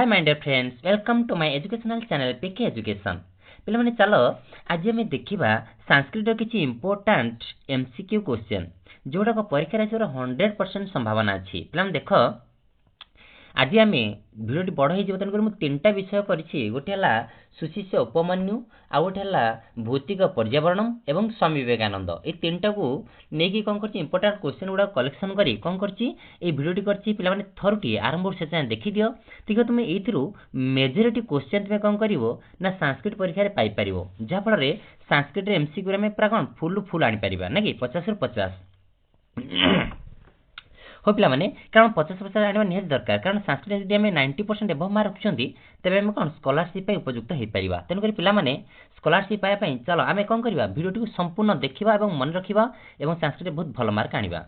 Hi my dear friends, welcome to my educational channel PK education. पिला माने चलो आज हम देखिबा संस्कृत किछि इंपोर्टेंट एमसीक्यू क्वेश्चन जोडा को परीक्षा रे 100% संभावना अछि। पिला माने देखो आज आम भिडियो बड़ हो तेणुक मुझे तीनटा विषय करी गोटे है सुशिष्य उपमन्यु आउ गोटे है भौतिक पर्यावरण एवं स्वामी विवेकानंद ये तीनटा को लेकिन कौन कर इंपोर्टेंट क्वेश्चन गुड़ा कलेक्शन करी कौन कर भिडियो करछि पिला माने थरुटी आरंभ से जाए देखि दियो ठीक तुम ये मेजोरिटी क्वेश्चन तुम कौन कर ना संस्कृत परीक्षा रे पाई परिवो जहा फल संस्कृत एमसीक्यू में पूरा कौन फुल आनी पारिबा ना कि 50 रु 50 हो पिला माने कारण 50% आने निहाती दरकार कारण संस्कृत जदि आम 90% एबव मार्क रखुंती तेबे हम कौन स्कॉलरशिप उपयुक्त हो पारिबा। तेणुक पिला माने स्कॉलरशिप पाइबा चलो आम कौन करबा वीडियो संपूर्ण देखिबा एवं मन रखिबा एवं संस्कृत बहुत भल मार्क आनिबा।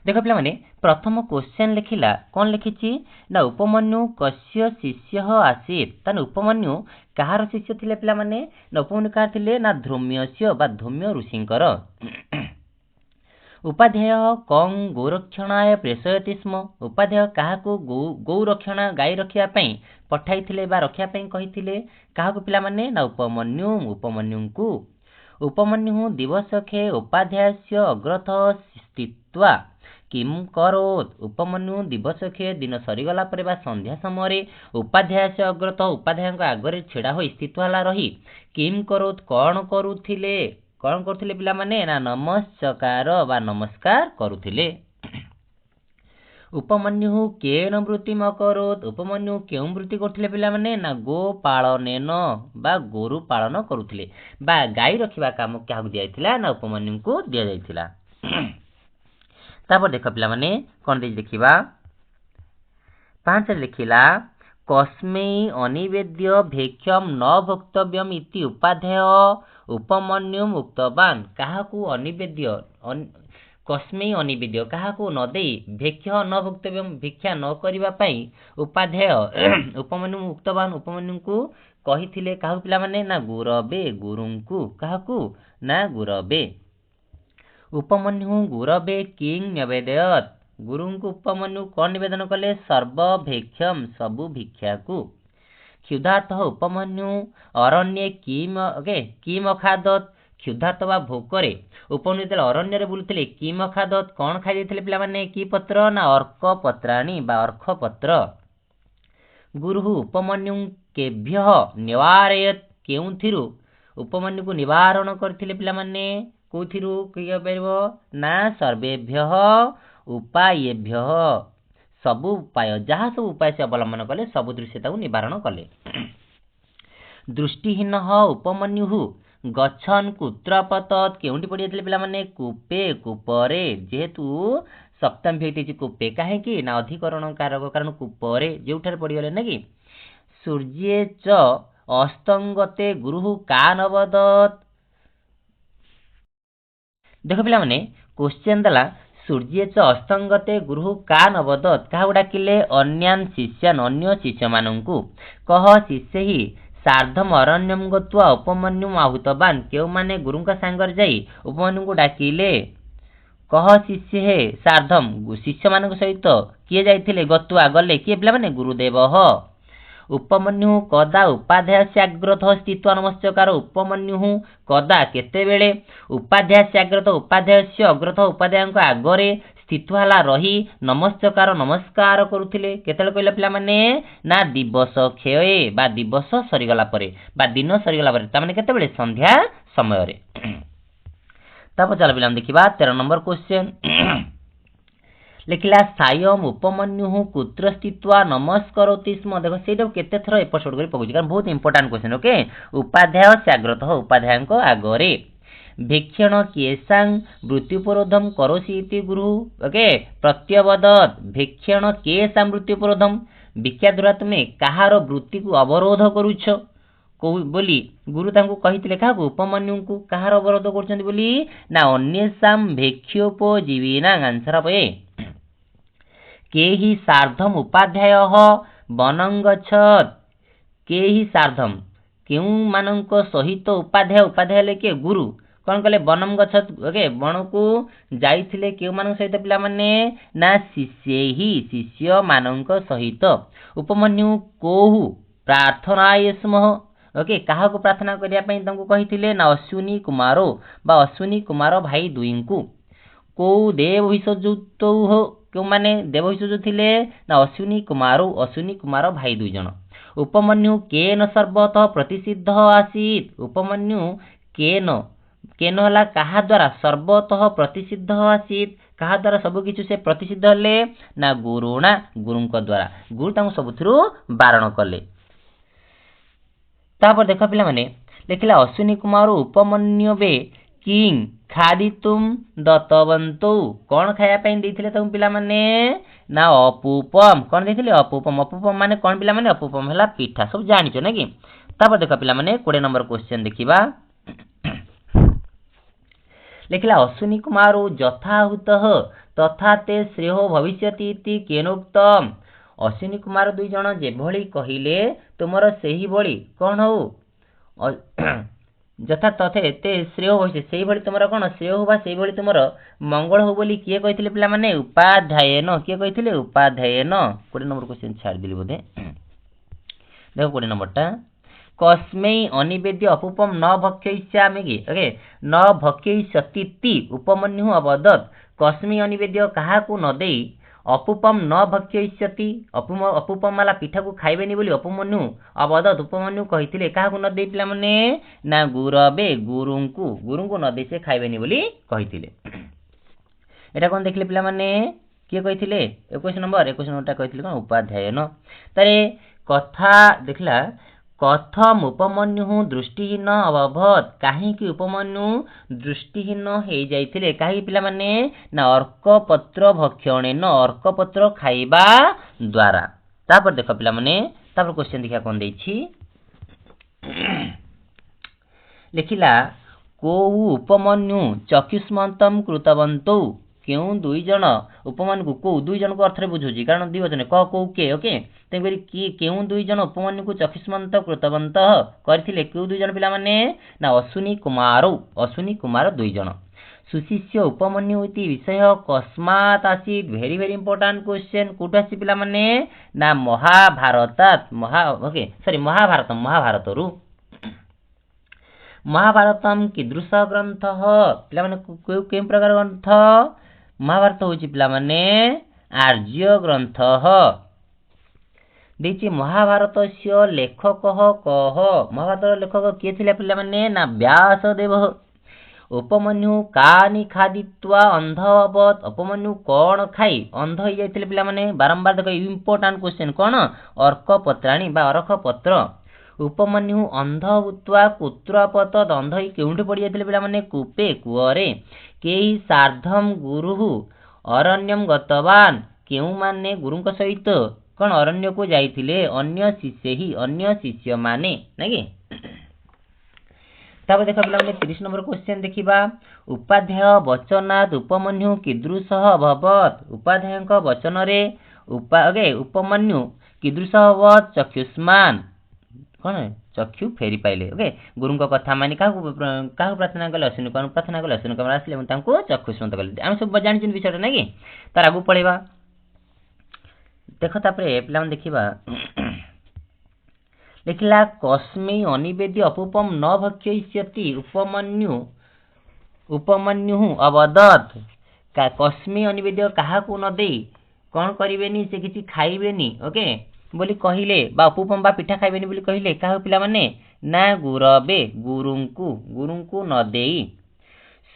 देख पिला माने प्रथम क्वेश्चन लिखिला कौन लिखिछि ना उपमन्यु कस्य शिष्य आसीत ताने उपमन्यु कहार शिष्य थिले पिला माने ना उपमन्यु कहार थिले ना धौम्यस्य बा धौम्य ऋषिंकर। उपाध्याय कं गौरक्षणाय प्रेषयति स्म उपाध्याय काहाकू गौरक्षणा गाई रखिया पई पठाइथिले बा रखिया पई कहिथिले काहाकू पिला माने ना उपमन्युंकु उपमन्यु दिवसखे उपाध्यायस्य अग्रथ स्थित्वा किम करोत उपमन्यु दिवसखे दिन सरीगला परे बा संध्या समय उपाध्यायस्य अग्रथ उपाध्याय आगरे छेड़ा होई स्थित्वाला रही किम करोत कौन करुथिले कौन करथिले पिला माने ना नमस्कार बा नमस्कार करुथिले। उपमन्यु केन वृत्ति मकरोत उपमन्यु केउ वृत्ति करथिले पिला माने ना गो पालनेन बा गोरु पालन करुथिले बा गाई रखिबा काम काहु दियाइथिला ना उपमन्यु को दिया जाइथिला। तापर देख पिला माने कोन दे देखिबा 5 लिखिला कस्मै अनिवेद्य भेक्ष्यम न भोक्तव्यम इति उपाध्याय उपमन्युम उक्तवान काहाकू अनिवेद्य कस्मै अनिवेद्य काहाकू न देई भेक्ष्य न भोक्तव्यम भिक्षा न करिबा पई उपाध्याय उपमन्युम उक्तवान उपमन्यु को कहिथिले काहू पिला माने ना गुरबे गुरुंकु काहाकू ना गुरबे उपमन्यु गुरबे किंग निवेदयत गुरुंकु उपमन्यु कौन निवेदन कले सर्व भेक्ष्यम सबु भिक्षा को। क्षुधार्थ उपमन्यु अरण्ये किम अखादत क्षुधार्थ बा भोकरे उपमन्यु अरण्य रे बुलुथिले किम अखादत कौन खाई देथिले पिला माने की पत्र ना अर्क पत्राणी बा अर्क पत्र। गुरु उपमन्यु केभ्यः निवारयत केउथिरु उपमन्यु को निवारण करथिले पिला माने कोथिरु किय परबो ना सर्वेभ्यः उपायेभ्यः सबु उपाय जहाँ सब उपाय से अवलंबन कले सबु दृश्यता निवारण कले। दृष्टिहीन उपमन्यु गच्छन कुत्रपतत केउंटी पड़ी जाते पिला माने कूपे कूपरे जेहेतु सप्तम विभक्ति कूपे काहे ना अधिकरण कारक कारण कूपरे जोठार पड़ी गले ना कि सूर्ये च अस्तंगते गुरु का नवदत देख पिला माने क्वेश्चन दला सूर्ये च अस्तंगते गुरु का नवदत क्या डाकिले अन्यान शिष्यान अन्य शिष्य मानंकु कह शिष्य ही सार्धम अरण्यम गत्वा उपमन्युम आहुतवान केउ माने गुरुंका सांगर जाई उपमन्यु को डाकिले कह शिष्य हे सार्धम शिष्य मानक सहित किए जाइथिले गत्वा गले किए पिला माने गुरुदेव उपमन्यु कदा उपाध्याय अग्रथ स्थित्वा नमस्कार उपमन्यु कदा केतेबेले उपाध्याय अग्रथ उपाध्याय अग्रथ उपाध्याय आगरे स्थित्वाला रही नमस्कार करुथिले केतेले कहले पिला माने ना दिवस क्षय बा दिवस सरीगला परे बा दिन सरीगला परे ता माने केतेबेले संध्या समय रे। तापर चल पिला देखिबा 13 नंबर क्वेश्चन लिखिला सायम उपमन्यु कुत्र स्थित्वा नमस्करोति स्म देखो सेटा केते थरो एपिसोड करी पकुची कारण बहुत इंपोर्टेंट क्वेश्चन ओके उपाध्याय साग्रत उपाध्याय को आगरे भेक्षण केसां मृत्युपरोधम करोसि इति गुरु ओके प्रत्यवदत भेक्षण केसां मृत्युपरोधम भिक्षा द्वारा तुमे कहार वृत्ति को अवरोध करूछ बोली गुरु तांको कहिथिले काहू उपमन्यु को कहार अवरोध करछन्ती बोली ना अन्यसां भेक्षोपजीविना आंसर पे केहि सार्धम उपाध्याय बनंगछत केहि सार्धम केउ मानक सहित उपाध्याय उपाध्याय लेके गुरु कौन कले बनम गछ ओके बण को जाइथिले केउ मानक सहित पिला माने ना शिष्य मानक सहित उपमन्यु कोहु प्रार्थनाय स्मः ओके काहा को प्रार्थना करिया पई तंको कहिथिले ना अश्विनी कुमारो बा अश्विनी कुमार भाई दुईंकु को देव विसजुत हो क्यों माने देव विसजुत थिले ना अश्विनी कुमार भाई दुई जन उपमन्यु केन सर्वतः प्रतिसिद्ध आसीत उपमन्यु केन हला कहा द्वारा सर्वतः प्रतिसिद्ध आसीत कहा द्वारा सब किछु से प्रतिसिद्ध हले ना गुरुणा गुरुंक द्वारा गुरु तांको सबुथुरु बारण कले। तापर देख पिला माने लेखिला अश्विनी कुमार उपमन्यु बे किंग खादितुम दत्तवंतु कौन खाया पई देथिले तम पिला माने ना अपूपम कौन देथिले अपूपम माने कौन पिला माने अपूपम हला पिठा सब जानिचो ना कि। तापर देख पिला माने 20 नंबर क्वेश्चन देखिबा लेखिला अश्विनी कुमार यथाहुतः तथा ते श्रेय भविष्यति इति केनोक्तम अश्विनी कुमार दुई जन जे भली कहिले तुमर सेही भली कौन हो यथा तथे ते श्रेय भविष्य सेही भली तुमर कौन श्रेय होबा सेही भली तुमर मंगल हो बोली किए कहिथिले पिला माने उपाध्यायन किए कहिथिले उपाध्यायन 20 नंबर क्वेश्चन छाड़ दिली बोधे देखो 20 नंबर टा कस्मै अनिवेद्य अपूपम न भक्ष्यामि कि ओके न भक्ष्यति उपमन्यु अवदत् कस्मै अनिवेद्य कहा को न देई अपूपम न भक्ष्यति अपूपम वाला पिठा को खाइबेनी बोली उपमन्यु अवदत् उपमन्यु कहिथिले कहा को न देई पिला माने ना गुरबे गुरुंकु न देई से खाइबेनी बोली कहिथिले। एटा कोन देखले पिला माने किए कहिथिले 21 नंबर टा कहिथिले कोन उपाध्यायन तारे कथा देखला कथम उपमन्यु दृष्टिहीन अभवत काहे कि उपमन्यु दृष्टिहीन हे जाइथिले काहे पिला माने ना अर्क पत्र भक्षणेन अर्क पत्र खाइबा द्वारा। तापर देख पिला माने तापर क्वेश्चन देखा कोन देछि लिखिला को उपमन्यु चक्षुष्मन्तम कृतवन्तौ क्यों दुई जन उपमन्यु को दुई जन को अर्थ रे बुझुजी कारण दी वचन क को के ओके तेबेरी कि क्यों दुई जन उपमन्यु को चक्षुष्मन्त कृतवन्त करथिले क्यों दुई जन पिला माने ना अश्विनी कुमार दुई जन सुशिष्य उपमन्यु इति विषय कस्मात् आसीत् वेरी वेरी इंपोर्टेंट क्वेश्चन कोठा आसी पिला माने ना महाभारतरु महाभारतम कीदृश ग्रंथ पिला माने केम प्रकार ग्रंथ महाभारत होची पिला माने आर्य ग्रंथ देछि महाभारतस्य लेखक कह महाभारत लेखक किए थिले पिला माने ना व्यासदेव उपमन्यु कानि खादित्वा अंध अबत उपमन्यु कौन खाई अंध हो जाइथिले पिला माने बारंबार देखो इंपोर्टेंट क्वेश्चन कौन अर्क पत्राणी बा अरख पत्र उपमन्यु अंध भूत्वा कुत्रपत अंध ही केउंठी पड़ी जाइथिले पिला माने कूपे कुअरे केही सार्धम गुरु अरण्यम गतवान केउ माने गुरुंक सहित कौन अरण्य को जाइथिले अन्य शिष्य माने नाकी। तापर देखा पिला माने 30 नंबर क्वेश्चन देखिबा उपाध्याय वचनात् उपमन्यु कीदृश अभवत उपाध्यायक वचन रे उपमन्यु कीदृश अभवत चक्षुष्मान कौन चक्षु फेरी पाइले ओके गुरुंक कथा मानि काहू प्रार्थना कले अश्विनी कुमार प्रार्थना कले अश्विनी कुमार आसिले हम तांको चक्षुष्मंत कले हम सब जानि चिन विषय नाकी तार आगु पळेबा देखो तापरे पिला मन देखिबा लिखला कस्मै अनिवेद्य अपूपम न भक्ष्यति उपमन्यु अवदत् का कस्मै अनिवेद्य कहा को न देई कौन करिवेनी से किछि खाइबेनी ओके बोली कहिले बा अपूपम बा पिठा खाइबेनी बोली कहिले काहू पिला माने ना गुरबे गुरुंकु न देई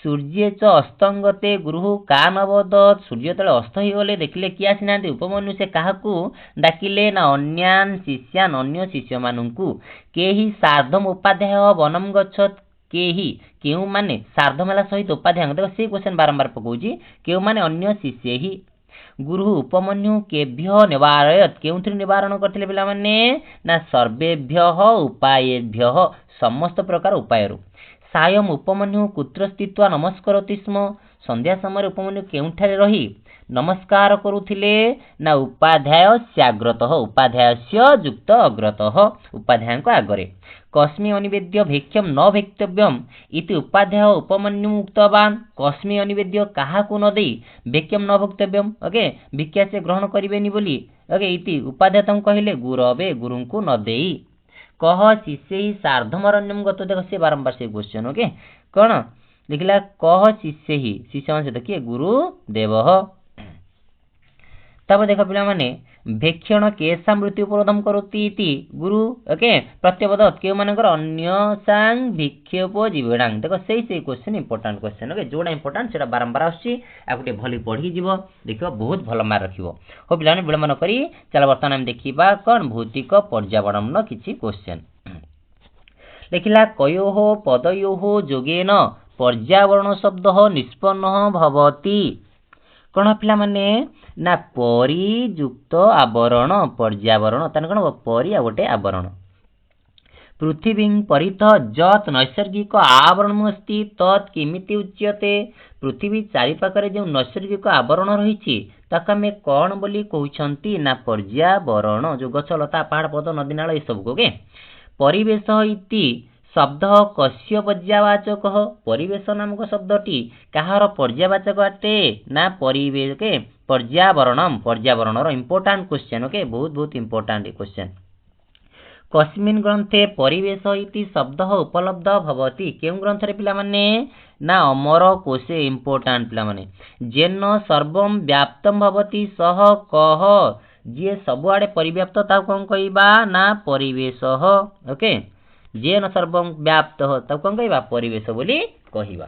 सूर्य च अस्तंगते गुरु का नवदत् सूर्य तले अस्त ही गले देखिले किया सिनांती उपमन्यु से काहाकू डाकिले ना अन्य शिष्य मानंकु केही सार्धम उपाध्याय वनम गच्छत केही केउ माने सार्धमेला सहित उपाध्याय देखो से क्वेश्चन बारंबार पकोजी केउ माने अन्य शिष्य ही गुरु उपमन्यु केभ्य निवारयत केउंथि निवारण करथिले पिला माने ना सर्वेभ्य उपायेभ्य समस्त प्रकार उपायरु सायम उपमन्यु कुत्र स्थित्वा नमस्करोति स्म संध्या समय उपमन्यु केउंठारे रही नमस्कार करुथिले ना उपाध्याय स्याग्रतः उपाध्यायस्य युक्त अग्रतः उपाध्यायक आगरे कस्मै अनिवेद्य भिक्षम न भेक्तव्यम इति उपाध्याय उपमन्यु उक्तवान। कस्मै अनिवेद्य काहाकू न देई भिक्षम न भोक्तव्यम ओके भिक्षा से ग्रहण करिवेनी बोली ओके इति उपाध्याय तम कहिले गुरवे गुरुंकु न देई। कह शिष्यै सार्धमरण्यम गत देख से बारंबार से क्वेश्चन ओके कौन लिखला कह शिष्यै शिष्य मान सहित किए गुरु देव। तब देख पिला माने भेक्षण केशा मृत्यु प्रदम करोति इति गुरु ओके प्रत्यवदत केउ मानकर अन्यसांग भिक्षोपजीविणांग देखो सेही क्वेश्चन इंपोर्टेंट क्वेश्चन ओके जोड़ा इंपोर्टेंट सेटा बारंबार आछि आकुटे भली पढ़ी जीवो देखिबो बहुत भल मार्क रखिबो। हो पिला माने विलंबन करी चल वर्तमान हम देखिबा कोन भौतिक पर्यावरण किछि क्वेश्चन लिखिला कयोः पदयोः जोगेन पर्यावरण शब्द निष्पन्न भवति कौन पिला माने ना परियुक्त आवरण पर्यावरण तने कौन परि आ गोटे आवरण पृथ्वी परितः जत नैसर्गिक आवरण अस्ति तत् किमिति उच्यते पृथ्वी चारि पाखरे जो नैसर्गिक आवरण रहिछि ताक आमे कौन बोली कहउछंती ना पर्यावरण जो गछ लता पहाड़ पर्वत नदी नाल ए सब के परिवेश इति शब्द कस्य पर्यावाचक परिवेश नामक शब्दटी कहार पर्यावाचक अटे ना परिवेश के पर्यावरण इंपोर्टेंट क्वेश्चन ओके बहुत बहुत इंपोर्टेंट क्वेश्चन। कस्मिन् ग्रंथे परिवेश इति शब्द उपलब्ध भवति केउ ग्रंथ रे पिला माने ना अमर कोशे इंपोर्टेंट पिला माने जेन सर्वम व्याप्तम भवति सह कह जे सबुआडे परिव्याप्त ता कोन कहबा ना परिवेश ओके जेन सर्वम व्याप्त ता कोन कहबा परिवेश बोली कहबा।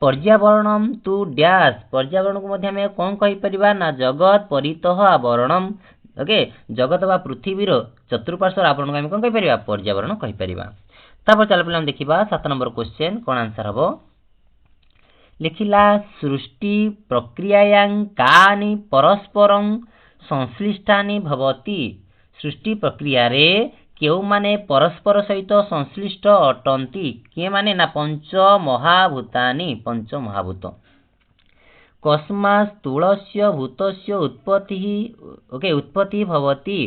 पर्यावरणम तु डैश पर्यावरण को मध्य में कौन कहि परिबा ना जगत परितः आवरणम ओके जगत बा पृथ्वीर चतुर्पार्श्व आवरण को हम कौन कहि परिबा पर्यावरण कहि परिबा। तब चल पले हम देखिबा 7 नंबर क्वेश्चन कोन आंसर हबो लिखिला सृष्टि प्रक्रियायां कानि परस्परं संश्लिष्टानि भवति सृष्टि प्रक्रिया रे केउ माने परस्पर सहित संश्लिष्ट अटंती के माने ना पंच महाभूतानि पंच महाभूत कस्मात् स्थूलस्य भूतस्य उत्पत्ति ओके उत्पत्ति भवति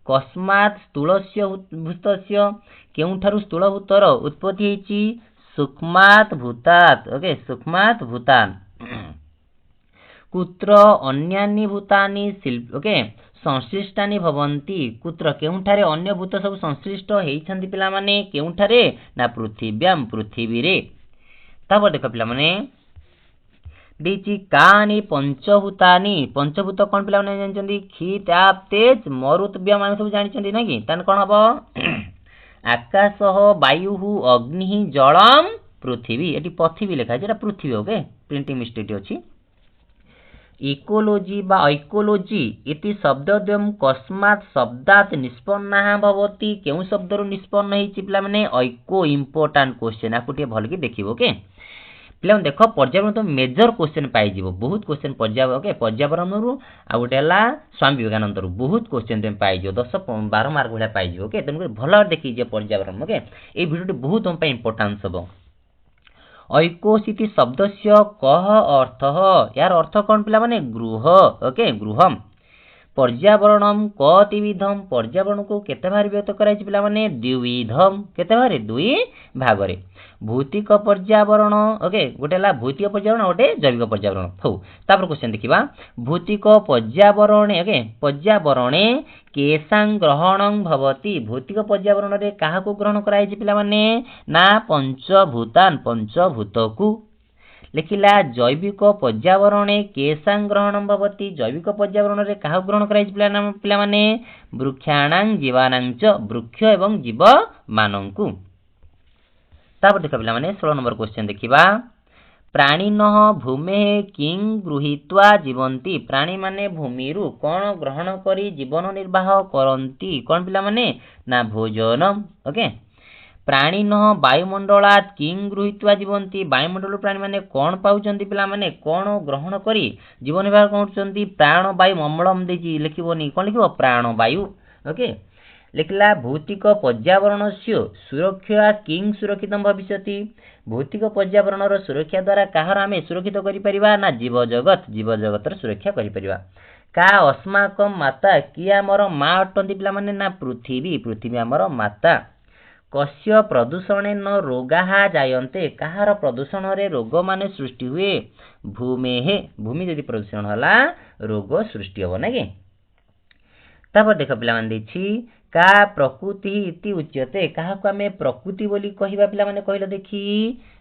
कस्मात् स्थूलस्य भूतस्य केउठारु स्थूल भूतर उत्पत्ति हेछि सूक्ष्मात् भूतात् ओके सूक्ष्मात् भूतान् कुत्र अन्यानि भूतानि ओके संश्लिष्टानि भवन्ति कुत्र केउठारे अन्य भूत सब संश्लिष्ट हेइछन्ति पिला माने केउठारे ना पृथिव्याम पृथ्वी रे। तब देख पिला माने देछि कानि पंचभूतानि पंचभूत कोन पिला माने जानचन्ति खी ताप तेज मरुत व्योम हम सब जानिछन्ति ना कि तन कोन हबो आकाशः वायुः अग्नि जलम पृथ्वी एटी पृथ्वी लिखा जेटा पृथ्वी ओके प्रिंटिंग मिस्टेक अछि। इकोलॉजी बा इकोलॉजी इति शब्दद्वयम् कस्मात् शब्दात् निष्पन्नः भवति केउ शब्दरु निष्पन्न हेछि पिला माने इको इंपोर्टेंट क्वेश्चन आकुटे भलकि देखिबो ओके पिला देखो पर्यावरण तो मेजर क्वेश्चन पाई जिवो बहुत क्वेश्चन पर्यावरण ओके पर्यावरण रु आ गोटेला स्वामी विवेकानंद रु बहुत क्वेश्चन तुम पाई जिवो 10-12 मार्क भला पाई जिवो ओके तुम भलो देखि जे पर्यावरण ओके ए वीडियो बहुत हम पे इंपोर्टेंस हबो। ऐकोस इति शब्दस्य कः अर्थः यार अर्थ कोन पिला माने गृह ओके गृहम पर्यावरणम कतिविधम पर्यावरण को केते भाग व्यक्त कराइ पिला माने द्विविधम केते भाग दुई भाग रे भौतिक पर्यावरण ओके गोटेला भौतिक पर्यावरण गोटे जैविक पर्यावरण हो। तापर क्वेश्चन देखिबा भौतिक पर्यावरण ओके पर्यावरणे केसां ग्रहणं भवति भौतिक पर्यावरण रे काहा को ग्रहण कराइ पिला माने ना पंचभूतान पंचभूत को लिखिला जैविक पर्यावरणे केसां ग्रहणं भवति जैविक पर्यावरण रे काहा ग्रहण कराइ पिला माने वृक्षाणां जीवानां च वृक्ष एवं जीव मानंकु। तापर देखा पिला माने 16 नंबर क्वेश्चन देखिबा प्राणिनः भूमे किं गृहीत्वा जीवन्ति प्राणी माने भूमि रु कोन ग्रहण करी जीवन निर्वाह करन्ति कोन पिला माने ना भोजन ओके प्राणिनः वायुमंडलात् किं गृहीत्वा जीवन्ति वायुमंडल प्राणी माने कोन पाउचन्ति पिला माने कोन ग्रहण करी जीवन निर्वाह करछन्ति प्राण वायु अम्लम देजी लिखिबोनी कोन लिखिबो प्राण वायु ओके लिखला भौतिक पर्यावरणस्य सुरक्षा किं सुरक्षितम भविष्यति भौतिक पर्यावरणर सुरक्षा द्वारा काहर आमे सुरक्षित करि परिबा ना जीव जगतर सुरक्षा करि परिबा का अस्माकम माता किया हमर मां अटंती पिला माने ना पृथ्वी पृथ्वी हमर माता कस्य प्रदूषणेन रोगाः जायन्ते कहार प्रदूषण रे रोग माने सृष्टि हुए भूमेः भूमि यदि प्रदूषण होला रोग सृष्टि हो ना कि तापर देख पिला मान देछि का प्रकृति इति उच्यते कहा को हमें प्रकृति बोली कहिबा पिला माने कहले देखि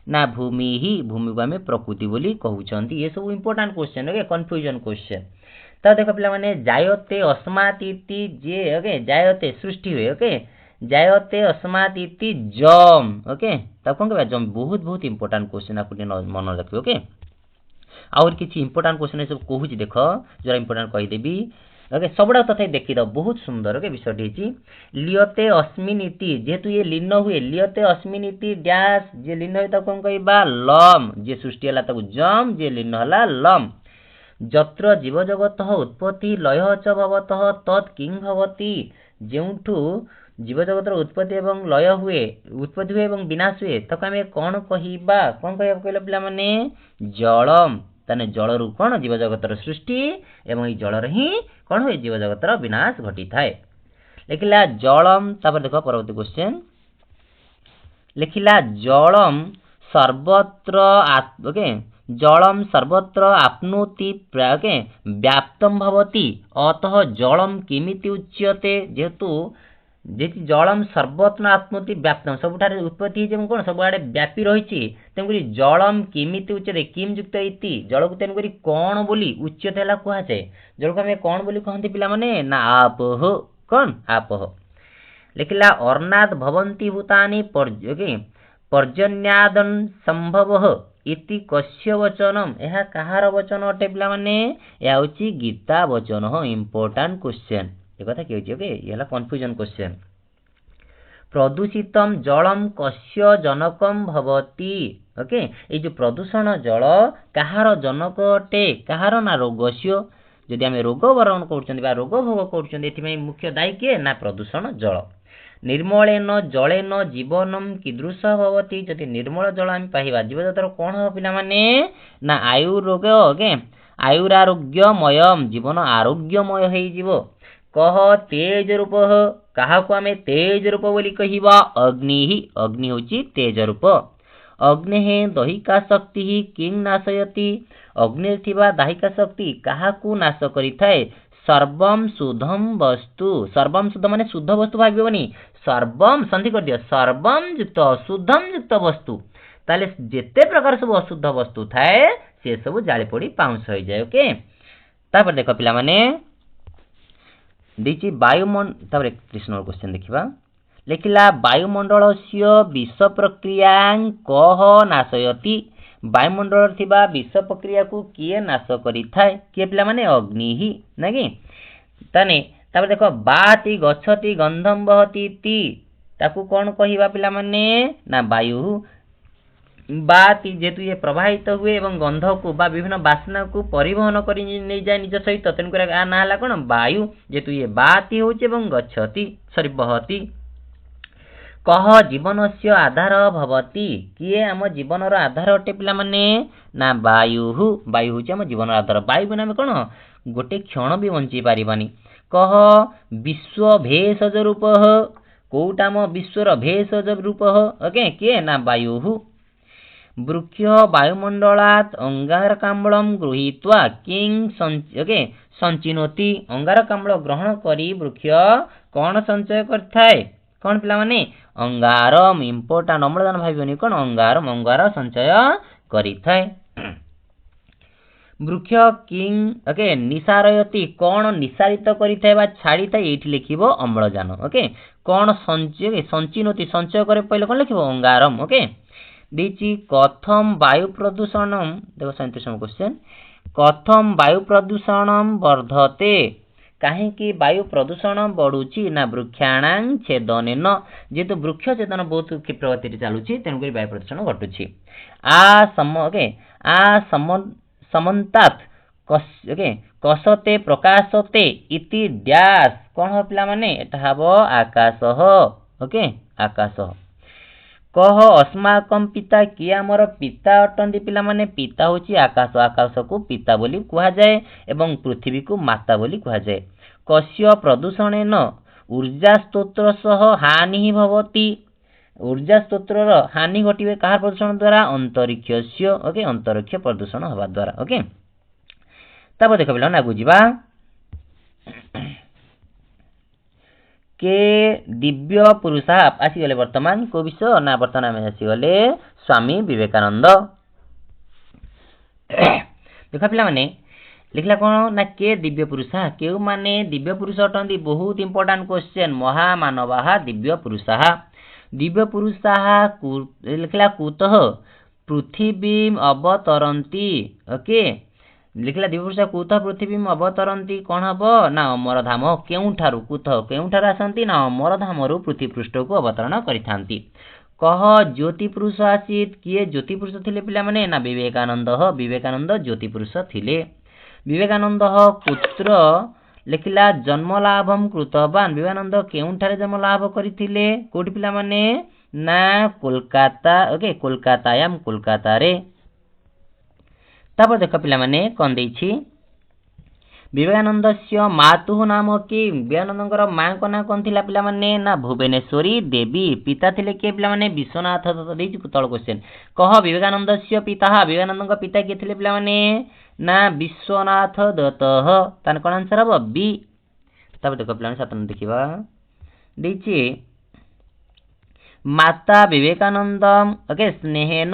ना भूमि ही भूमि को हमें प्रकृति बोली कहउचंती ये सब important question okay confusion question तो देखो पिला माने जायते अस्मात् इति जे ओके जायते सृष्टि हुए ओके जायते अस्मात् इति जम ओके तब कोन कहबा जम बहुत बहुत इंपोर्टेंट क्वेश्चन आपने मन रखियो ओके और किछि इंपोर्टेंट क्वेश्चन सब कहूची देखो जरा इंपोर्टेंट कहि देबी ओके सबडा तथे देखि दो बहुत सुंदर ओके विषय ढेची लियते अस्मिन इति जेतु ये लीन हुए लियते अस्मिन इति डैश जे लीन होय त कोन कहबा लम जे सृष्टि हला ताकू जम जे लीन हला लम जत्र जीव जगत उत्पत्ति लय च भवतः तत् किं भवति जेउठु जीव जगतर उत्पत्ति एवं लय हुए उत्पत्ति हुए एवं विनाश हुए तक आमे कोन कहिबा कोन कहबा कहले पिला माने जलम तने जल रु कोन जीव जगतर सृष्टि एवं ई जल रे ही कोन होय जीव जगतर विनाश घटी थाए लेखिला जलम तापर देखो परवर्ती क्वेश्चन लिखिला जलम सर्वत्र ओके जलम सर्वत्र आपनोति ओके व्याप्तम भवति अतः जलम किमिति उच्यते जेतु जेति जलम सर्वत्र आपनोति व्याप्तम सबुठारे उत्पत्ति जे कोन सबआडे व्यापी रहिछि तेनकरी जलम किमिति उच्यते किम युक्त इति जल को तेनकरी कोन बोली उच्यते हला कुहा जाय जल को हमें कोन बोली कहंती पिला माने ना आपह कोन आपह लिखला अर्नाद भवन्ति भूतानि ओके पर्जन्यादन संभवः इति कस्य वचनम एहा कहार वचन अटे पिला माने या होची गीता वचन हो इंपोर्टेंट क्वेश्चन ए कथा कि होची ओके यला कंफ्यूजन क्वेश्चन प्रदूषितम जलम कस्य जनकम भवति ओके ए जो प्रदूषण जल कहार जनक अटे कहार ना रोगस्य जदि हमें रोग वरण करछन बा रोग भोग करछन एथि मुख्य दायी के ना प्रदूषण जल निर्मलेन जलेन जीवनम कीदृश भवति जदि निर्मल जल आम पाइबा जीवजगतर कोन हो पिला माने ना आयु रोग ओके आयुरारोग्यमयम जीवन आरोग्यमय होई जीवो कह तेज रूप कहा को आमे तेज रूप बोली कहिबा अग्नि ही अग्नि होची तेज रूप अग्नि दहिका शक्ति ही किं नाशयति अग्नि थिबा दाहिका शक्ति कहा को नाश करि थाए सर्वम शुद्धम वस्तु सर्वम शुद्ध माने शुद्ध वस्तु भाबिबनी सर्वम संधि कर दियो सर्वम युक्त शुद्धम युक्त वस्तु ताले जेते प्रकार सब अशुद्ध वस्तु थाए से सब जाली पड़ी पाउंस हो जाए ओके तापर देखो पिला माने दिछि वायुमंडल तापर कृष्ण क्वेश्चन देखिबा लेखिला वायुमंडलस्य विष प्रक्रिया कह नाशयति वायुमंडल थिबा विष प्रक्रिया को किए नाश करि थाए के पिला माने अग्नि ही नाकी तने तापर देखो बाति गच्छति गंधम बहति ति ताकू कोन कहिबा पिला माने ना वायु बाति जेतु ये प्रवाहित हुए एवं गंध को बा विभिन्न वासना को परिवहन करि नै जाय निज सहित तेन करा ना हला कोन वायु जेतु ये बाति होचे एवं गच्छति सॉरी बहति कह जीवनस्य आधार भवति किए हम जीवनर आधार अटे पिला माने ना वायु वायु होचे हम जीवनर आधार वायु बिना हम कोन गोटे क्षण भी बंची पारिबानी कह विश्व भेषज रूप कोटाम विश्वर भेषज रूप ओके किए ना वायु वृक्ष वायुमंडलात् अंगारकाम्लं गृहीत्वा किं ओके संचिनोति अंगारकाम्ल ग्रहण करी वृक्ष कौन संचय करथाय कौन पिला माने अंगारम इंपोर्टेंट अम्लजान भाबिबनी कोन अंगारम अंगार संचय करिथाय वृक्ष किं ओके निसारयति कौन निसारित करिथाय बा छाड़ीथाय एठी लिखिबो अम्लजान ओके कौन संचय संचिनोति संचय करे पहिले कोन लिखिबो अंगारम ओके दिछि कथम वायु प्रदूषणम देखो 37 क्वेश्चन कथम वायु प्रदूषणम वर्धते काहे कि वायु प्रदूषण बढ़ुची ना वृक्षाणां छेदनेन जेतु वृक्ष छेदन बहुत क्षिप्र गति चलुची तेनु करी वायु प्रदूषण घटुची समन्तात ओके कसते प्रकाशते इति डैश कोन हो पिला माने एटा हबो आकाश ओके आकाश कह अस्माकम पिता किए आमर पिता अटंती पिला माने पिता होची आकाश आकाश को पिता बोली कुहा जाए एवं पृथ्वी को माता बोली कुहा जाए कस्य प्रदूषणेन ऊर्जा स्तोत्र सह हानि भवति ऊर्जा स्त्रोतर हानि घटे कहा प्रदूषण द्वारा अंतरिक्ष ओके अंतरिक्ष प्रदूषण हवा द्वारा ओके तब देख पे आगू जा के दिव्य पुरुषा आसीगले वर्तमान को विषय ना वर्तमान आम आसीगले स्वामी विवेकानंद देख पे मैंने लिखला कौन ना के दिव्य पुरुषा के माने दिव्य पुरुष अटंती बहुत इंपोर्टेंट क्वेश्चन महामानवा दिव्य पुरुषा लिखला कुतः पृथ्वी अवतरती ओके लिखला दिव्य पुरुष कुतः पृथ्वी अवतरती कौन हम ना अमरधाम केउठारु कुतः केउठारु आसंती ना अमरधाम पृथ्वी पृष्ठ को अवतरण करिथांती कह ज्योति पुरुष आसीत किए ज्योति पुरुष थिले पिला माने ना विवेकानंद ज्योति पुरुष थिले विवेकानंद पुत्र लिखला जन्म लाभम कृतवान विवेकानंद केउठारे जन्म लाभ करथिले कोठी पिला माने ना कोलकाता ओके कोलकातायाम कोलकाता रे तापर देख पिला माने कोन देछि विवेकानंदस्य मातुः नाम कि विवेकानंदଙ୍କର मां को ना कोन थिला पिला माने ना भुवनेश्वरी देवी पिता थिले के पिला माने विश्वनाथ दत्त देछि तळ क्वेश्चन कह विवेकानंदस्य पिता विवेकानंदଙ୍କ पिता के थिले पिला माने ना विश्वनाथ दत्त तान कोन आंसर हबो बी तब देखो पिला माने 7 नंबर देखिबा देछि माता विवेकानंदम ओके स्नेहेन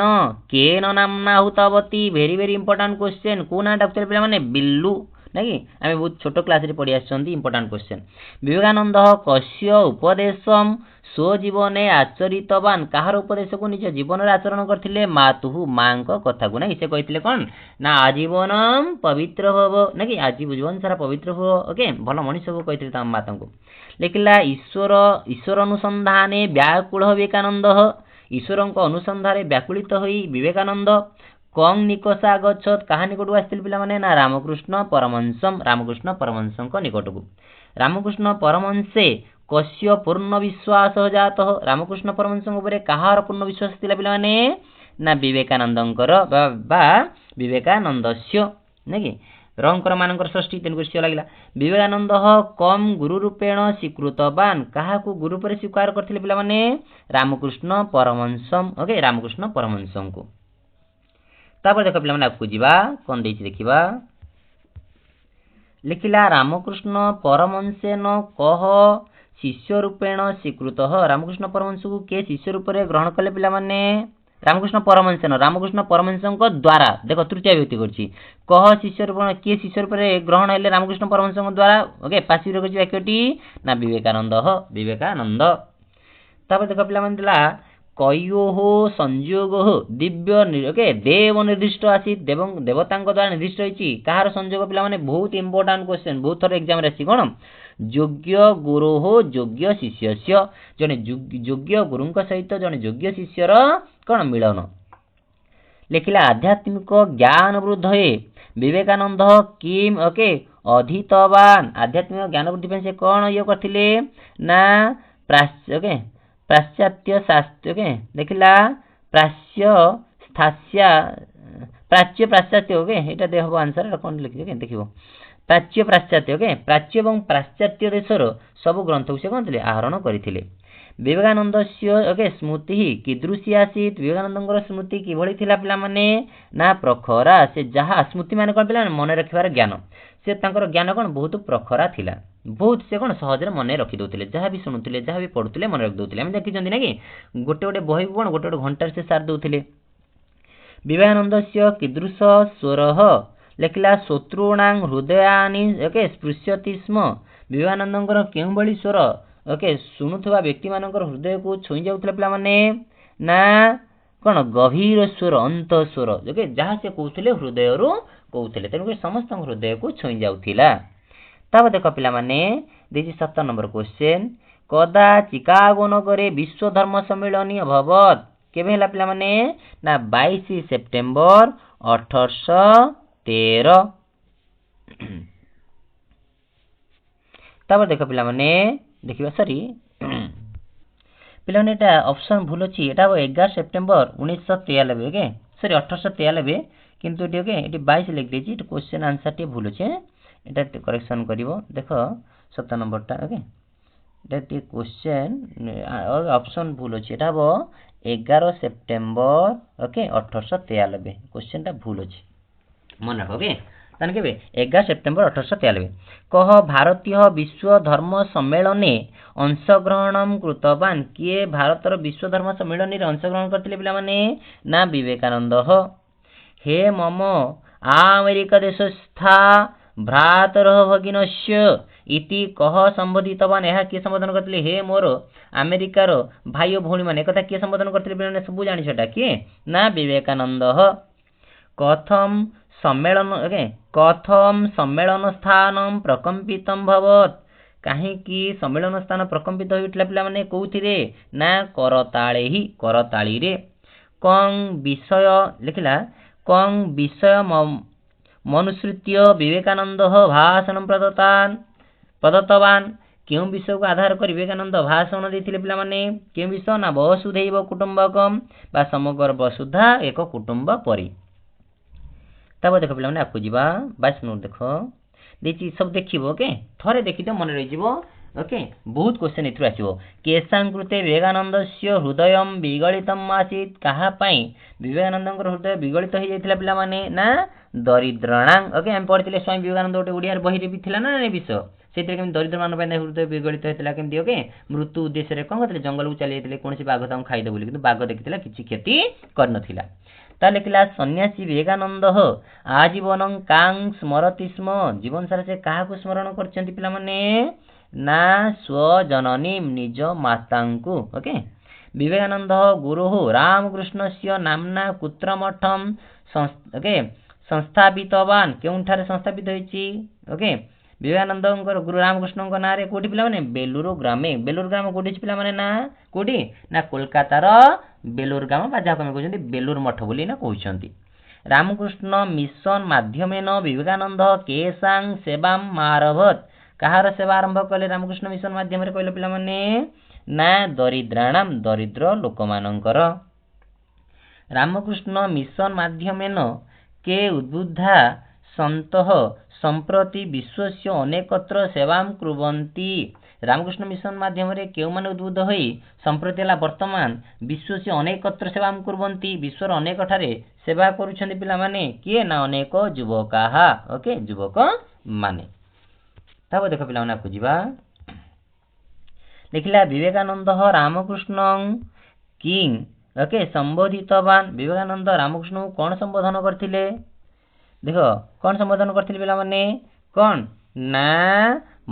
केन नामना हुतवती वेरी वेरी इंपोर्टेंट क्वेश्चन को ना डॉक्टर पिला माने बिल्लू नहीं आम बहुत छोट क्लास रे पढ़ी आछंती इंपोर्टेंट क्वेश्चन विवेकानंद कस्य उपदेशम स्वजीवने आचरितवान कहार उपदेश को निज जीवन रे आचरण करथिले मातुहु मां को कथा को नहीं से कहिथिले कोन ना आजीवनम पवित्र भव नहीं आजीवन सारा पवित्र भव ओके भलो मनीष को कहिथिले ता माता को लिखला ईश्वर अनुसंधाने व्याकुल विवेकानंद ईश्वर को अनुसंधाने व्याकुलित होई विवेकानंद कौन निकषा गच्छत कहा निकट आसथिले पिला माने ना रामकृष्ण परमहंसं को निकट को रामकृष्ण परमहंसे कस्य पूर्ण विश्वास जात रामकृष्ण परमहंसं उपरे कहार पूर्ण विश्वास थिला पिला माने ना विवेकानंदंकर बा विवेकानंदस्य नेकी रंकर मानकर षष्ठी तेन कुछ लागला विवेकानंद कम गुरु रूपेण स्वीकृतवान कहा को गुरु पर स्वीकार करथिले पिला माने रामकृष्ण परमहंसं ओके रामकृष्ण परमहंसं को तापर देख पिला माने आपको जीवा कोन देछि देखिबा लिखिला रामकृष्ण परमहंसेन कह शिष्य रूपेण स्वीकृत रामकृष्ण परमहंस को के शिष्य रूप रे ग्रहण कले पिला माने रामकृष्ण परमहंसं को द्वारा देखो तृतीय व्यक्ति करछि कह शिष्य रूपेण के शिष्य रूप रे ग्रहण हेले रामकृष्ण परमहंसं द्वारा ओके पासिव रे वाक्यटी ना विवेकानंद तापर देख पिला माने दिला कयोः संयोग दिव्य ओके देव निर्दिष्ट आसी देवता द्वारा निर्दिष्ट होइछि कहार संयोग पिला माने बहुत इंपोर्टेंट क्वेश्चन बहुत थर एग्जाम रे आसी कोन योग्य गुरोः योग्य शिष्यस्य जने योग्य गुरुଙ୍କ सहित जने योग्य शिष्यर कोन मिलन लिखिला आध्यात्मिक ज्ञान वृद्धये विवेकानंद किम ओके अधीतवान आध्यात्मिक ज्ञान वृद्धि पे से कोन यो करथिले ना ओके पाश्चात्य शास्त्र के देखिला प्राच्य पाश्चात्य ओके एटा देहबो आंसर कोन लिखि के देखिबो प्राच्य पाश्चात्य ओके प्राच्य एवं पाश्चात्य देशर सब ग्रंथ से कोन आहरण करिथिले विवेकानंदस्य ओके स्मृति कीदृशी आसीत विवेकानंदଙ୍କର स्मृति किभଳି थिला पिला माने ना प्रखरा से जहा स्मृति माने कोन पिला मन रखिबार ज्ञान से तांकर ज्ञान कोन बहुत प्रखरा थिला बहुत से कोन सहज रे मन रखि दोतिले जहा भी सुनुतिले जहा भी पढुतिले मन रखि दोतिले हम देखि जंदी ना कि गोटे गोटे बही कोन गोटे गोटे घंटा से सार दोतिले विवेकानंदस्य कीदृश स्वरः लेखिला शत्रुणां हृदयानि ओके स्पृश्यति स्म विवेकानंदଙ୍କର केउ बळी स्वर ओके सुनुथवा व्यक्ति मानकर हृदय को छोई जाउतले पिला माने ना कोन गभीर स्वर अंत स्वर ओके जहा से कहउतले हृदय रो कहउतले तेनु समस्त हृदय को छोई जाउतिला तब देखो पिला माने देजी 7 नंबर क्वेश्चन कदा चिकागो नगरे विश्व धर्म सम्मेलन अभवत केबे हला पिला माने ना 22 सेप्टेम्बर 1813 तब देखो पिला माने देखिबा सरी पिला माने एटा ऑप्शन भूल अछि एटा 11 सेप्टेम्बर 1943 ओके सरी 1843 किंतु एटी ओके एटी 22 लिख देछि एटी क्वेश्चन आंसर टी भूल अछि एटा करेक्शन करिवो देखो 7 नंबर टा ओके टी क्वेश्चन ऑप्शन भूल अच्छे एटा हम 11 सेप्टेम्बर ओके 1893 क्वेश्चन टा भूल अच्छे मन रख ओके ताने केबे 11 सेप्टेम्बर 1893 कह भारतीय विश्व धर्म सम्मेलन अंशग्रहण कृतवान किए भारतर विश्व धर्म सम्मेलन रे अंशग्रहण करथिले पिला माने ना विवेकानंद हे मम अमेरिका देशस्था भ्रातर भगिनस्य इति कह संबोधितवान यह किए संबोधन करथिले हे मोर अमेरिकार भाई भौणी माने कथा किए संबोधन करथिले पिला सब जानि छटा किए ना विवेकानंद कथम सम्मेलन ओके कथम सम्मेलन स्थान प्रकंपितम भवत कहीं कि सम्मेलन स्थान प्रकंपित होइतला पिला माने कोउथिरे ना करताली रे कं विषय लिखला कं विषय मनुसृत्य विवेकानंद भाषण प्रदत्तवान क्यों विषय को आधार कर विवेकानंद भाषण देथिले पिला माने क्यों विषय ना वसुधैव कुटुंबकम बा समग्र वसुधा एक कुटुंब परी तब देख पिला माने आपको जीवा 22 मिनट देखो देची सब देखिबो ओके थरे देखि तो मन रहि जीवो ओके बहुत क्वेश्चन इथु आसीबो केशांकृते विवेकानंदस्य हृदय विगलितम आसीत कहा पई विवेकानंदଙ୍କର हृदय विगलित हो जाइथिला पिला माने ना दरिद्रणां ओके हम पढिथिले स्वामी विवेकानंद ओटे ओडियार बही रे भी थिला ना ने विषय सेते केम दरिद्र मान पई हृदय विगलित हेतिला केम दियो के मृत्यु उद्देश्य रे कोन करथिले जंगल को चली जाइथिले कोनसी बाघ तां खाइ दे बोली किंतु बाघ देखिथिला किछि क्षति कर नथिला ता लिखला सन्यासी विवेकानंद आजीवन कां स्मरति स्म जीवन सारा से काहा को स्मरण करचंती पिला माने ना स्वजननी निज मातांकु ओके विवेकानंद गुरु रामकृष्णस्य नामना कुत्र मठम ओके संस्थापितवान केउठारे संस्थापित होईची ओके विवेकानंद गुरु रामकृष्ण नाम रे कोठी पिला माने बेलूर ग्राम कोठी पिला माने ना कोठी ना कोलकाता रो बेलूर ग्राम बा जाको कहउछंती बेलूर मठ बोली ना कहउछंती रामकृष्ण मिशन माध्यमेन विवेकानंद केसां सेवाम मारभत कहार सेवा आरंभ कले रामकृष्ण मिशन माध्यम रे कहले पिला माने ना दरिद्राणाम दरिद्र लोकमानंकर रामकृष्ण मिशन माध्यमेन के उद्बुद्धा सन्तः संप्रति विश्वस्य अनेकत्र सेवां कुर्वन्ति रामकृष्ण मिशन माध्यम रे केउ माने उद्बुद्ध होई संप्रति ला वर्तमान विश्वस्य अनेकत्र सेवां कुर्वन्ति विश्वर अनेक ठारे सेवा करूछन्ति पिला माने किए ना अनेक युवकाहा ओके युवक माने तब देखो पिला माने आपको जीवा लिखला विवेकानंद रामकृष्ण किंग ओके संबोधितवान विवेकानंद रामकृष्ण को कौन संबोधन करथिले देखो कौन संबोधन करथिले पिला माने कौन ना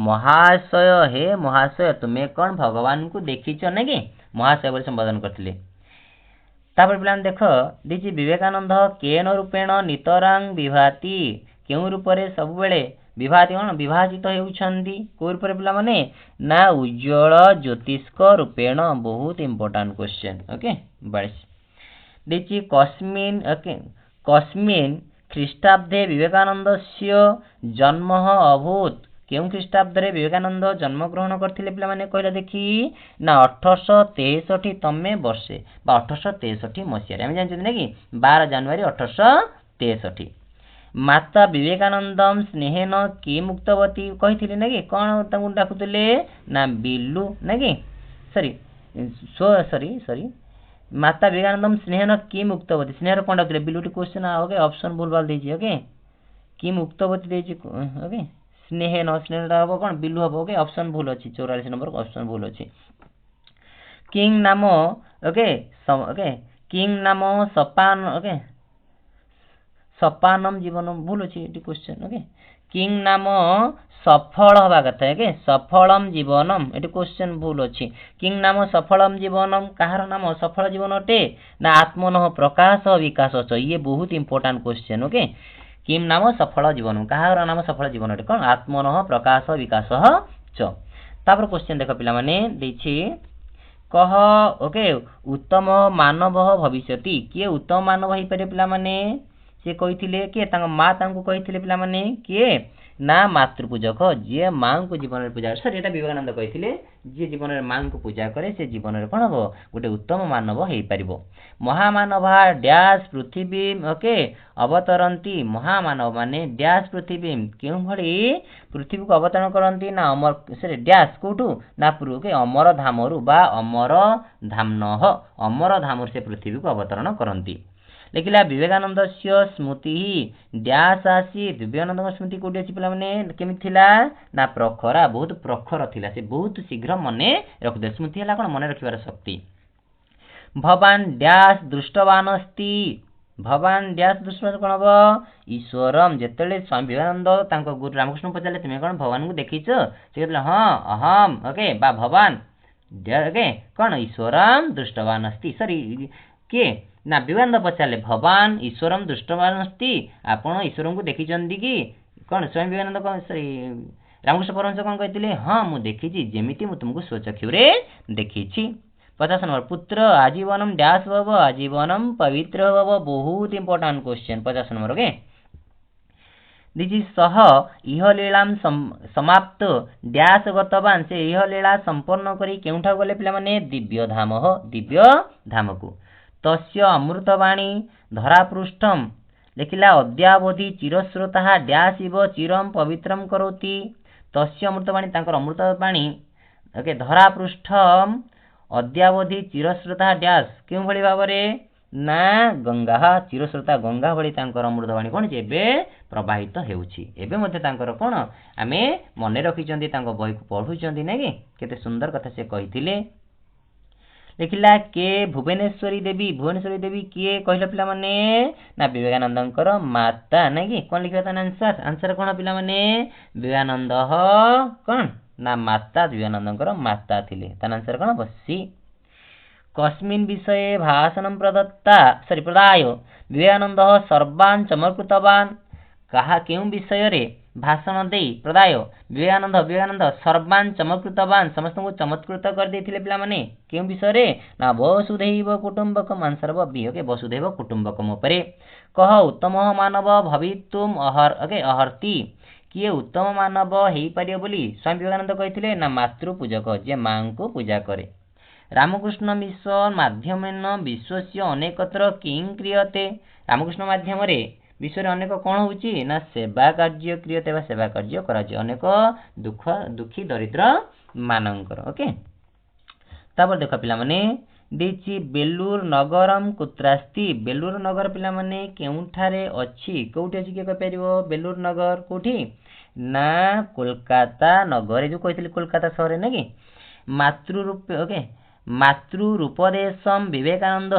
महाशय हे महाशय तुमे कौन भगवान को देखिछ नै कि महाशय बोली संबोधन करथिले तापर पिला देखो दिछि विवेकानंद केन रूपेण नितरां विभाति केउ रूप रे सब बेले विभाति कोन विभाजित हेउछन्ती को रूप रे पिला माने ना उज्ज्वल ज्योतिष्क रूपेण बहुत इंपोर्टेंट क्वेश्चन ओके 22 दिछि कस्मिन् ख्रीष्टाब्दे विवेकानंदस्य जन्म अभूत केउ ख्रीष्टाब्द रे विवेकानंद जन्म ग्रहण करथिले पिला माने कहला देखि ना 1863 तमे वर्षे बा 1863 मसिया हम जानछन नै कि 12 जनवरी 1863 माता विवेकानंदम स्नेहेन की मुक्तवती कहिथिले नै कि कोन तांगु डाकुतले ना बिल्लू नै कि सॉरी माता विवेकानंदम स्नेहन की मुक्तवती स्नेहर कोन डाकुतले बिल्लूटी क्वेश्चन ओके ऑप्शन भूलभाल देछि ओके की मुक्तवती देछि ओके स्नेहन हबो कोन बिल्लू हबो ओके ऑप्शन भूल अछि 44 नंबर ऑप्शन भूल अछि किंग नाम ओके किंग नाम सपान ओके सपानम जीवनम भूल अछि एटी क्वेश्चन ओके किंग नाम सफल हवा कथा ओके सफलम जीवनम एटी क्वेश्चन भूल अछि किंग नाम सफलम जीवनम कहार नाम सफल जीवन अटे ना आत्मनः प्रकाश विकास च ये बहुत इंपोर्टेंट क्वेश्चन ओके किंग नाम सफल जीवन कहार नाम सफल जीवन अटे कोन आत्मनः प्रकाश विकास च तापर क्वेश्चन देखो पिला माने देछि कह ओके उत्तम मानव भविष्यति किए उत्तम मानव होई पारे पिला माने से कहिथिले के तांग मां तांको कहिथिले पिला माने के ନା ମାତୃପୂଜକ ଯିଏ ମାଙ୍କୁ ଜୀବନରେ ପୂଜା କରେ। ସରି, ଏଟା ବିବେକାନନ୍ଦ କହିଥିଲେ ଯିଏ ଜୀବନରେ ମାଙ୍କୁ ପୂଜା କରେ ସେ ଜୀବନରେ କ'ଣ ହବ, ଗୋଟେ ଉତ୍ତମ ମାନବ ହେଇପାରିବ। ମହାମାନବା ଡ୍ୟାସ୍ ପୃଥିବୀ ଓକେ ଅବତରନ୍ତି। ମହାମାନବ ମାନେ ଡ୍ୟାସ୍ ପୃଥିବୀ କେଉଁଭଳି ପୃଥିବୀକୁ ଅବତରଣ କରନ୍ତି ନା ଅମର ସରି ଡ୍ୟାସ୍ କୋଉଠୁ ନା ଅମର ଧାମରୁ ବା ଅମର ଧାମ୍ନଃ ଅମର ଧାମରୁ ସେ ପୃଥିବୀକୁ ଅବତରଣ କରନ୍ତି। ଲେଖିଲା ବିବେକାନନ୍ଦ ସ୍ମୃତି ଡ୍ୟାସ୍ ଆସି ବିବେକାନନ୍ଦଙ୍କ ସ୍ମୃତି କୋଉଠି ଅଛି ପିଲାମାନେ, କେମିତି ଥିଲା ନା ପ୍ରଖରା, ବହୁତ ପ୍ରଖର ଥିଲା, ସେ ବହୁତ ଶୀଘ୍ର ମନେ ରଖୁଥିଲେ। ସ୍ମୃତି ହେଲା କ'ଣ, ମନେ ରଖିବାର ଶକ୍ତି। ଭବାନ ଡ୍ୟାସ୍ ଦୃଷ୍ଟବାନ ସ୍ତି। ଭବାନ ଡ୍ୟାସ୍ ଦୃଷ୍ଟବାନ କ'ଣ ହବ, ଈଶ୍ୱରମ୍। ଯେତେବେଳେ ସ୍ୱାମୀ ବିବେକାନନ୍ଦ ତାଙ୍କ ଗୁରୁ ରାମକୃଷ୍ଣ ପଚାରିଲେ ତୁମେ କ'ଣ ଭଗବାନଙ୍କୁ ଦେଖିଛ, ସେ କହିଥିଲେ ହଁ ଅହମ୍ ଓକେ ବା ଭବାନ ଓକେ କ'ଣ ଈଶ୍ୱରମ୍ ଦୃଷ୍ଟବାନ ସ୍ତି। ସରି କିଏ ନା ବିବେକାନନ୍ଦ ପଚାରିଲେ ଭବାନ ଈଶ୍ୱରମ୍ ଦୃଷ୍ଟବାନ ସ୍ତି, ଆପଣ ଈଶ୍ୱରଙ୍କୁ ଦେଖିଛନ୍ତି କି? କ'ଣ ସ୍ୱାମୀ ବିବେକାନନ୍ଦ କ'ଣ ସରି ରାମକୃଷ୍ଣ ପରମହଂସ କ'ଣ କହିଥିଲେ, ହଁ ମୁଁ ଦେଖିଛି, ଯେମିତି ମୁଁ ତୁମକୁ ସ୍ୱଚକ୍ଷୁରେ ଦେଖିଛି। 50 ନମ୍ବର ପୁତ୍ର ଆଜୀବନମ୍ ଡ୍ୟାସ୍ ଭବ ଆଜୀବନମ୍ ପବିତ୍ର ଭବ। ବହୁତ ଇମ୍ପୋର୍ଟାଣ୍ଟ କ୍ୱେଶ୍ଚନ 50 ନମ୍ବର ଓକେ। ଦିଜି ସହ ଇହ ଲୀଳାମ୍ ସମାପ୍ତ ଡ୍ୟାସ୍ ଗତବାନ। ସେ ଇହ ଲୀଳା ସମ୍ପନ୍ନ କରି କେଉଁଠାକୁ ଗଲେ ପିଲାମାନେ, ଦିବ୍ୟ ଧାମ ଦିବ୍ୟ ଧାମକୁ। ତସ୍ୟ ଅମୃତବାଣୀ ଧରାପୃଷ୍ଠମ୍। ଲେଖିଲା ଅଦ୍ୟାବଧି ଚିରସ୍ରୋତା ଡ୍ୟାସ୍ ଇବ ଚିରମ୍ ପବିତ୍ରମ୍ କରୋତି। ତସ୍ୟ ଅମୃତବାଣୀ ତାଙ୍କର ଅମୃତବାଣୀ ଓକେ ଧରାପୃଷ୍ଠମ୍ ଅଦ୍ୟାବଧି ଚିରସ୍ରୋତା ଡ୍ୟାସ୍ କେଉଁଭଳି ଭାବରେ ନା ଗଙ୍ଗା ଚିରସ୍ରୋତା ଗଙ୍ଗା ଭଳି ତାଙ୍କର ଅମୃତବାଣୀ କ'ଣ ଏବେ ପ୍ରବାହିତ ହେଉଛି। ଏବେ ମଧ୍ୟ ତାଙ୍କର କ'ଣ ଆମେ ମନେ ରଖିଛନ୍ତି, ତାଙ୍କ ବହିକୁ ପଢ଼ୁଛନ୍ତି ନାଇଁ କି, କେତେ ସୁନ୍ଦର କଥା ସେ କହିଥିଲେ। ଲେଖିଲା କେ ଭୁବନେଶ୍ୱରୀ ଦେବୀ। ଭୁବନେଶ୍ୱରୀ ଦେବୀ କିଏ କହିଲ ପିଲାମାନେ, ନା ବିବେକାନନ୍ଦଙ୍କର ମାତା ନାଇଁ କି। କ'ଣ ଲେଖିବା ତାର ଆନ୍ସର କ'ଣ ପିଲାମାନେ, ବିବେକାନନ୍ଦ କ'ଣ ନା ମାତା, ବିବେକାନନ୍ଦଙ୍କର ମାତା ଥିଲେ। ତାର ଆନ୍ସର କ'ଣ ସି। କସ୍ମିନ୍ ବିଷये ଭାଷଣମ୍ ପ୍ରଦାୟ ବିବେକାନନ୍ଦ ସର୍ବାନ୍ ଚମତ୍କୃତବାନ୍। କାହା କେଉଁ ବିଷୟରେ ଭାଷଣ ଦେଇ ପ୍ରଦାୟ ବିବେକାନନ୍ଦ ସର୍ବାନ୍ ଚମତ୍କୃତବାନ୍ ସମସ୍ତଙ୍କୁ ଚମତ୍କୃତ କରିଦେଇଥିଲେ ପିଲାମାନେ। କେଉଁ ବିଷୟରେ ନା ବସୁଧୈବ କୁଟୁମ୍ବକମ୍। ଆନ୍ସର ହେବ ବି ଓକେ ବସୁଧୈବ କୁଟୁମ୍ବକମ୍ ଉପରେ। କହ ଉତ୍ତମ ମାନବ ଭବିତୁମ୍ ଅହର୍ତି। କିଏ ଉତ୍ତମ ମାନବ ହେଇପାରିବ ବୋଲି ସ୍ୱାମୀ ବିବେକାନନ୍ଦ କହିଥିଲେ ନା ମାତୃପୂଜକ ଯିଏ ମାଙ୍କୁ ପୂଜା କରେ। ରାମକୃଷ୍ଣ ମିଶନ ମାଧ୍ୟମେନ ବିଶ୍ୱସ୍ୟ ଅନେକତ୍ର କିଂ କ୍ରିୟତେ। ରାମକୃଷ୍ଣ ମାଧ୍ୟମରେ ବିଶ୍ୱରେ ଅନେକ କ'ଣ ହେଉଛି ନା ସେବା କାର୍ଯ୍ୟ କ୍ରିୟତେ ବା ସେବା କାର୍ଯ୍ୟ କରାଯାଉଛି ଅନେକ ଦୁଃଖୀ ଦରିଦ୍ର ମାନଙ୍କର ଓକେ। ତାପରେ ଦେଖ ପିଲାମାନେ ଦେଇଛି ବେଲୁର ନଗରମ୍ କୁତ୍ରାସ୍ତି। ବେଲୁର ନଗର ପିଲାମାନେ କେଉଁଠାରେ ଅଛି, କୋଉଠି ଅଛି କିଏ କହିପାରିବ? ବେଲୁର ନଗର କୋଉଠି ନା କୋଲକାତା ନଗର। ଏ ଯୋଉ କହିଥିଲି କୋଲକାତା ସହରରେ ନାଇଁ କି। ମାତୃରୂପଦେଶମ୍ ବିବେକାନନ୍ଦ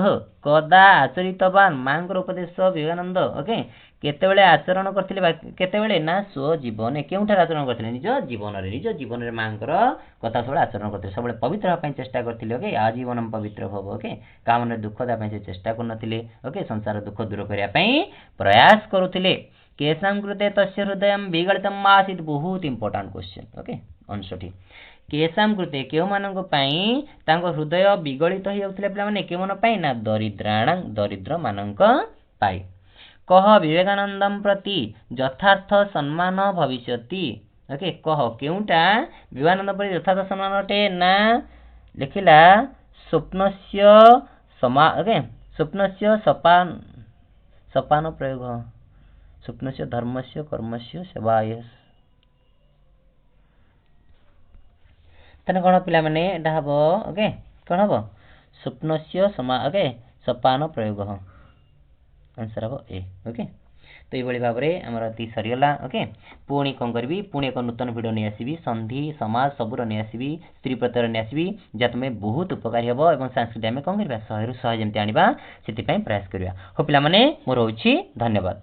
କଦା ଆଚରିତବାନ। ମାଙ୍କର ଉପଦେଶ ବିବେକାନନ୍ଦ ଓକେ କେତେବେଳେ ଆଚରଣ କରିଥିଲେ, କେତେବେଳେ ନା ସ୍ୱଜୀବନରେ। କେଉଁଠାରେ ଆଚରଣ କରିଥିଲେ? ନିଜ ଜୀବନରେ ମାଙ୍କର କଥା ସବୁବେଳେ ଆଚରଣ କରିଥିଲେ, ସବୁବେଳେ ପବିତ୍ର ହେବା ପାଇଁ ଚେଷ୍ଟା କରିଥିଲେ ଓକେ। ଆଜୀବନମ୍ ପବିତ୍ର ଭବ ଓକେ କାହା ମନରେ ଦୁଃଖ ଦେବା ପାଇଁ ସେ ଚେଷ୍ଟା କରୁନଥିଲେ ଓକେ, ସଂସାର ଦୁଃଖ ଦୂର କରିବା ପାଇଁ ପ୍ରୟାସ କରୁଥିଲେ। କେଶାଂ କୃତେ ତସ୍ୟ ହୃଦୟଂ ବିଗଳିତମ୍ ଆସୀତ୍। ବହୁତ ଇମ୍ପୋର୍ଟାଣ୍ଟ କ୍ୱେଶ୍ଚନ ଓକେ 59। କେଶାଂ କୃତେ କେଉଁମାନଙ୍କ ପାଇଁ ତାଙ୍କ ହୃଦୟ ବିଗଳିତ ହେଇଯାଉଥିଲା ପିଲାମାନେ, କେଉଁମାନଙ୍କ ପାଇଁ ନା ଦରିଦ୍ର ମାନଙ୍କ ପାଇଁ। କହ ବିବେକାନନ୍ଦମ୍ ପ୍ରତି ଯଥାର୍ଥ ସମ୍ମାନ ଭବିଷ୍ୟତି। ଓକେ କହ କେଉଁଟା ବିବେକାନନ୍ଦ ପ୍ରତି ଯଥାର୍ଥ ସମ୍ମାନ ଅଟେ ନା ଲେଖିଲା ସ୍ୱପ୍ନସ୍ୟ ସପାନ ପ୍ରୟୋଗ ସ୍ୱପ୍ନସ୍ୟ ଧର୍ମସ୍ୟ କର୍ମସ୍ୟ ସେବାୟ। ତାହେଲେ କ'ଣ ପିଲାମାନେ ଏଇଟା ହବ ଓକେ କ'ଣ ହବ ସ୍ୱପ୍ନସ୍ୟ ସପାନ ପ୍ରୟୋଗ। ଆନ୍ସର ହବ ଏ ଓକେ। ତ ଏଇଭଳି ଭାବରେ ଆମର ଏତିକି ସରିଗଲା ଓକେ। ପୁଣି କ'ଣ କରିବି, ପୁଣି ଏକ ନୂତନ ଭିଡ଼ିଓ ନେଇ ଆସିବି, ସନ୍ଧି ସମାଜ ସବୁର ନେଇ ଆସିବି, ସ୍ତ୍ରୀ ପ୍ରତ୍ୟୟ ନେଇ ଆସିବି, ଯାହା ତୁମେ ବହୁତ ଉପକାରୀ ହେବ ଏବଂ ସାଂସ୍କୃତିକ ଆମେ କ'ଣ କରିବା 100ରୁ 100 ଯେମିତି ଆଣିବା ସେଥିପାଇଁ ପ୍ରୟାସ କରିବା। ହଉ ପିଲାମାନେ ମୁଁ ରହୁଛି, ଧନ୍ୟବାଦ।